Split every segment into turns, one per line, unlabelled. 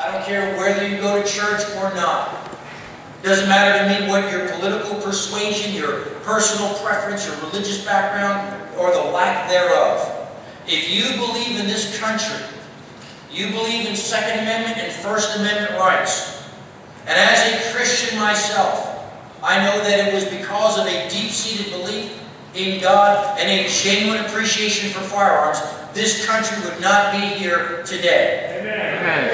I don't care whether you go to church or not. It doesn't matter to me what your political persuasion, your personal preference, your religious background, or the lack thereof. If you believe in this country, you believe in Second Amendment and First Amendment rights. And as a Christian myself, I know that it was because of a deep-seated belief in God and a genuine appreciation for firearms, this country would not be here today. Amen. Amen.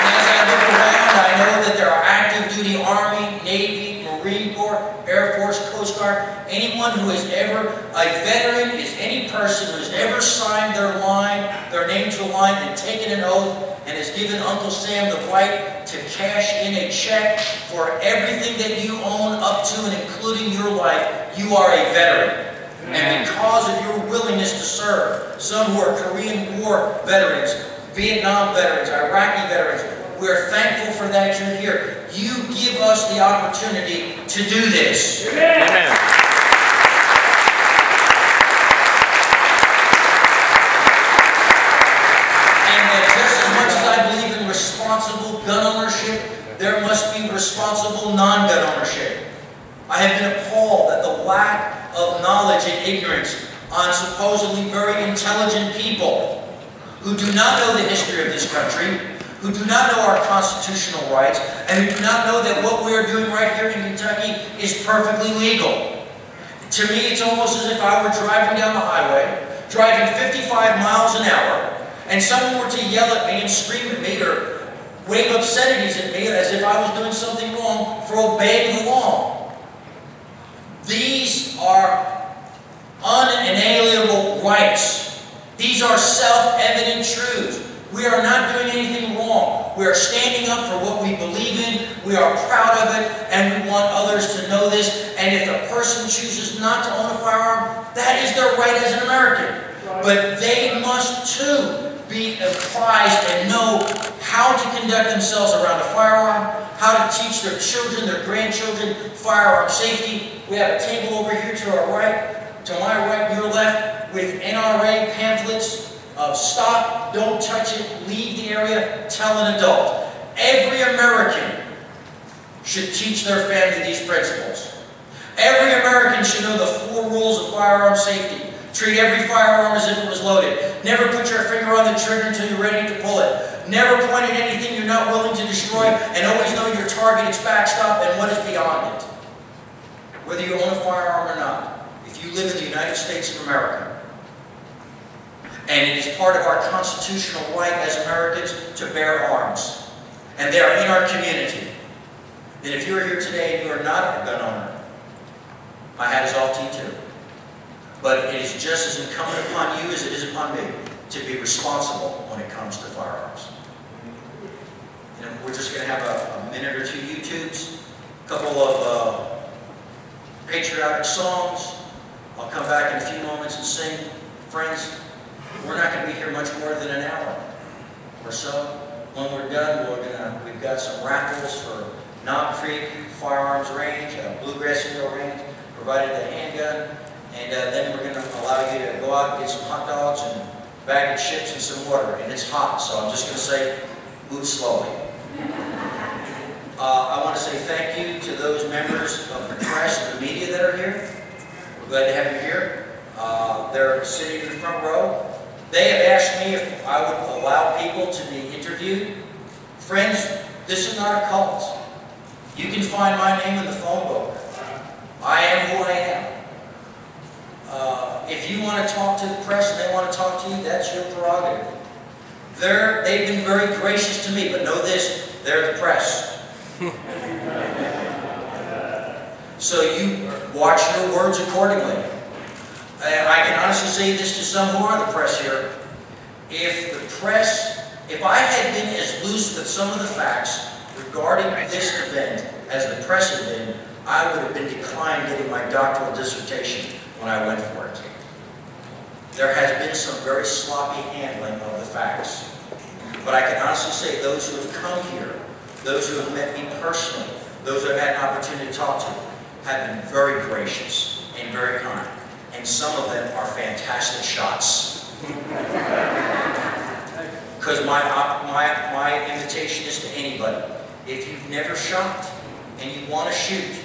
And as I look around, I know that there are active duty Army, Navy, Marine Corps, Air Force, Coast Guard. Anyone who is ever a veteran is any person who has ever signed their name to a line and taken an oath and has given Uncle Sam the right to cash in a check for everything that you own up to and including your life. You are a veteran. And because of your willingness to serve, some who are Korean War veterans, Vietnam veterans, Iraqi veterans, we're thankful for that you're here. You give us the opportunity to do this. Amen. Responsible gun ownership, there must be responsible non-gun ownership. I have been appalled at the lack of knowledge and ignorance on supposedly very intelligent people who do not know the history of this country, who do not know our constitutional rights, and who do not know that what we are doing right here in Kentucky is perfectly legal. To me, it's almost as if I were driving down the highway, driving 55 miles an hour, and someone were to yell at me and scream at me or wave obscenities at me as if I was doing something wrong for obeying the law. These are unalienable rights. These are self-evident truths. We are not doing anything wrong. We are standing up for what we believe in. We are proud of it, and we want others to know this. And if a person chooses not to own a firearm, that is their right as an American. But they must too be apprised and know how to conduct themselves around a firearm, how to teach their children, their grandchildren, firearm safety. We have a table over here to our right, to my right, your left, with NRA pamphlets of stop, don't touch it, leave the area, tell an adult. Every American should teach their family these principles. Every American should know the 4 rules of firearm safety. Treat every firearm as if it was loaded. Never put your finger on the trigger until you're ready to pull it. Never point at anything you're not willing to destroy, and always know your target is backstop and what is beyond it. Whether you own a firearm or not, if you live in the United States of America, and it is part of our constitutional right as Americans to bear arms, and they are in our community, then if you're here today and you are not a gun owner, my hat is off to you too. But it is just as incumbent upon you as it is upon me to be responsible when it comes to firearms. You know, we're just going to have a minute or 2 YouTubes, a couple of patriotic songs. I'll come back in a few moments and sing. Friends, we're not going to be here much more than an hour or so. When we're done, we've got some raffles for Knob Creek Firearms Range, Bluegrass Indoor Range, provided the handgun. And then we're going to allow you to go out and get some hot dogs and a bag of chips and some water. And it's hot, so I'm just going to say, move slowly. I want to say thank you to those members of the press and the media that are here. We're glad to have you here. They're sitting in the front row. They have asked me if I would allow people to be interviewed. Friends, this is not a cult. You can find my name in the phone book. I am who I am. If you want to talk to the press and they want to talk to you, that's your prerogative. They've been very gracious to me, but know this, they're the press. So you watch your words accordingly. I can honestly say this to some who are the press here. If I had been as loose with some of the facts regarding this event as the press had been, I would have been declined getting my doctoral dissertation when I went for it. There has been some very sloppy handling of the facts. But I can honestly say those who have come here, those who have met me personally, those who have had an opportunity to talk to, have been very gracious and very kind. And and some of them are fantastic shots. Because my invitation is to anybody. If you've never shot and you want to shoot,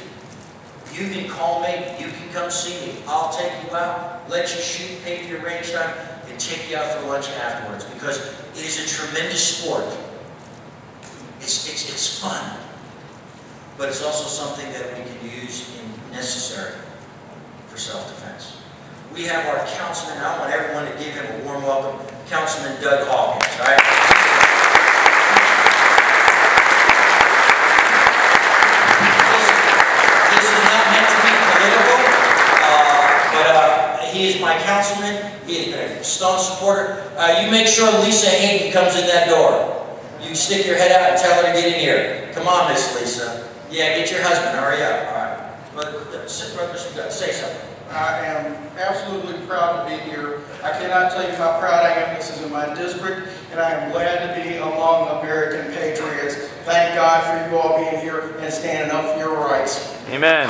you can call me, you can come see me. I'll take you out, let you shoot, pay for your range time, and take you out for lunch afterwards. Because it is a tremendous sport. It's fun. But it's also something that we can use in necessary for self-defense. We have our councilman. I want everyone to give him a warm welcome. Councilman Doug Hawkins, all right? This is not meant to be political, but he is my councilman. He has been a staunch supporter. You make sure Lisa Hayden comes in that door. You stick your head out and tell her to get in here. Come on, Miss Lisa. Yeah, get your husband. Hurry up. All right. Say something.
I am absolutely proud to be here. I cannot tell you how proud I am. This is in my district, and I am glad to be among American patriots. Thank God for you all being here and standing up for your rights.
Amen.